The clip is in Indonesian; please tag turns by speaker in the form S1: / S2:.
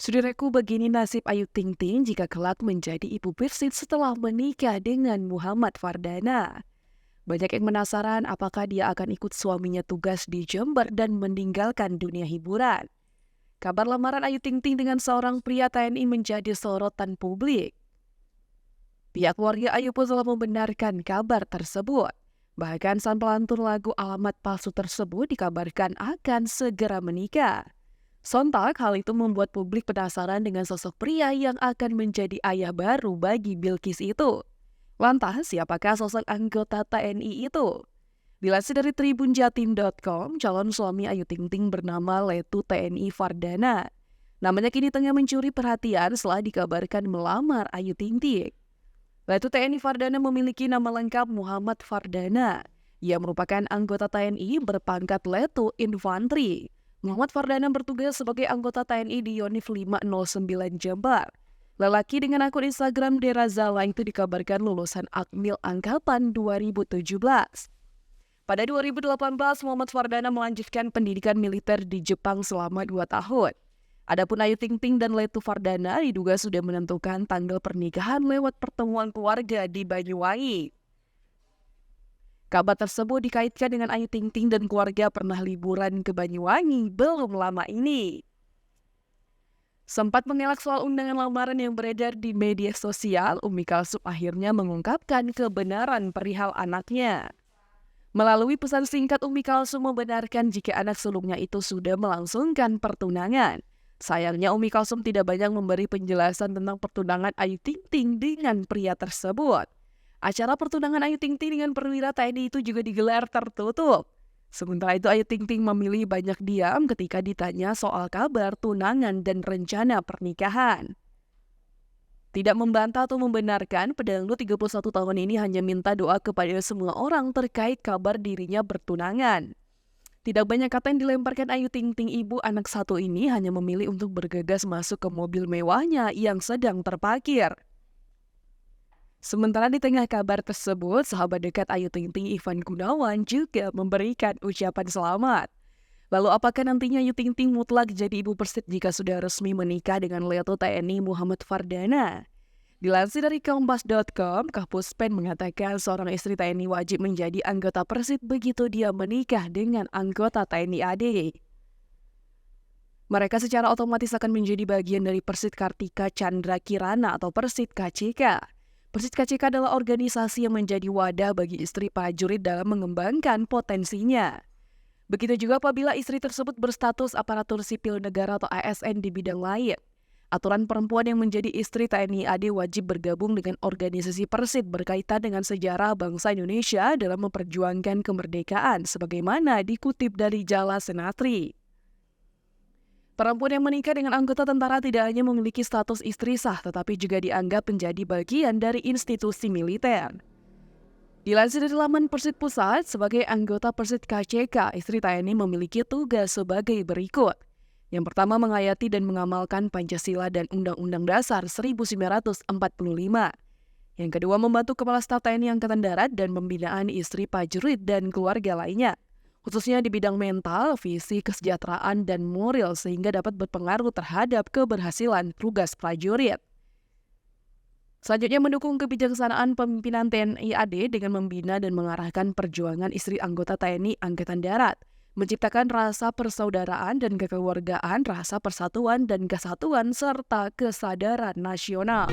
S1: Saudaraku, begini nasib Ayu Ting Ting jika kelak menjadi ibu Persib setelah menikah dengan Muhammad Fardana. Banyak yang penasaran apakah dia akan ikut suaminya tugas di Jember dan meninggalkan dunia hiburan. Kabar lamaran Ayu Ting Ting dengan seorang pria TNI menjadi sorotan publik. Pihak keluarga Ayu pun telah membenarkan kabar tersebut. Bahkan sang pelantun lagu Alamat Palsu tersebut dikabarkan akan segera menikah. Sontak, hal itu membuat publik penasaran dengan sosok pria yang akan menjadi ayah baru bagi Bilqis itu. Lantas, siapakah sosok anggota TNI itu? Dilansir dari tribunjatim.com, calon suami Ayu Ting Ting bernama Letu TNI Fardana. Namanya kini tengah mencuri perhatian setelah dikabarkan melamar Ayu Ting Ting. Letu TNI Fardana memiliki nama lengkap Muhammad Fardana. Ia merupakan anggota TNI berpangkat Letu Infantri. Muhammad Fardana bertugas sebagai anggota TNI di Yonif 509 Jember. Lelaki dengan akun Instagram Derazala itu dikabarkan lulusan Akmil Angkatan 2017. Pada 2018, Muhammad Fardana melanjutkan pendidikan militer di Jepang selama 2 tahun. Adapun Ayu Ting Ting dan Letu Fardana diduga sudah menentukan tanggal pernikahan lewat pertemuan keluarga di Banyuwangi. Kabar tersebut dikaitkan dengan Ayu Ting Ting dan keluarga pernah liburan ke Banyuwangi belum lama ini. Sempat mengelak soal undangan lamaran yang beredar di media sosial, Umi Kalsum akhirnya mengungkapkan kebenaran perihal anaknya. Melalui pesan singkat, Umi Kalsum membenarkan jika anak sulungnya itu sudah melangsungkan pertunangan. Sayangnya Umi Kalsum tidak banyak memberi penjelasan tentang pertunangan Ayu Ting Ting dengan pria tersebut. Acara pertunangan Ayu Ting Ting dengan perwira TNI itu juga digelar tertutup. Sementara itu Ayu Ting Ting memilih banyak diam ketika ditanya soal kabar tunangan dan rencana pernikahan. Tidak membantah atau membenarkan, pedangdut 31 tahun ini hanya minta doa kepada semua orang terkait kabar dirinya bertunangan. Tidak banyak kata yang dilemparkan Ayu Ting Ting, ibu anak satu ini hanya memilih untuk bergegas masuk ke mobil mewahnya yang sedang terparkir. Sementara di tengah kabar tersebut, sahabat dekat Ayu Ting Ting Ivan Gunawan juga memberikan ucapan selamat. Lalu apakah nantinya Ayu Ting Ting mutlak jadi ibu Persib jika sudah resmi menikah dengan Letu TNI Muhammad Fardana? Dilansir dari kompas.com, Kapuspen mengatakan seorang istri TNI wajib menjadi anggota Persib begitu dia menikah dengan anggota TNI AD. Mereka secara otomatis akan menjadi bagian dari Persid Kartika Chandra Kirana atau Persid KCK. Persid KCK adalah organisasi yang menjadi wadah bagi istri prajurit dalam mengembangkan potensinya. Begitu juga apabila istri tersebut berstatus aparatur sipil negara atau ASN di bidang lain. Aturan perempuan yang menjadi istri TNI AD wajib bergabung dengan organisasi Persid berkaitan dengan sejarah bangsa Indonesia dalam memperjuangkan kemerdekaan sebagaimana dikutip dari Jala Senatri. Perempuan yang menikah dengan anggota tentara tidak hanya memiliki status istri sah, tetapi juga dianggap menjadi bagian dari institusi militer. Dilansir dari laman Persid Pusat, sebagai anggota Persid KCK, istri TNI memiliki tugas sebagai berikut. Yang pertama, menghayati dan mengamalkan Pancasila dan Undang-Undang Dasar 1945. Yang kedua, membantu Kepala Staf TNI Angkatan Darat dan pembinaan istri prajurit dan keluarga lainnya, khususnya di bidang mental, fisik, kesejahteraan, dan moral sehingga dapat berpengaruh terhadap keberhasilan tugas prajurit. Selanjutnya mendukung kebijaksanaan pemimpinan TNI AD dengan membina dan mengarahkan perjuangan istri anggota TNI Angkatan Darat, menciptakan rasa persaudaraan dan kekeluargaan, rasa persatuan dan kesatuan, serta kesadaran nasional.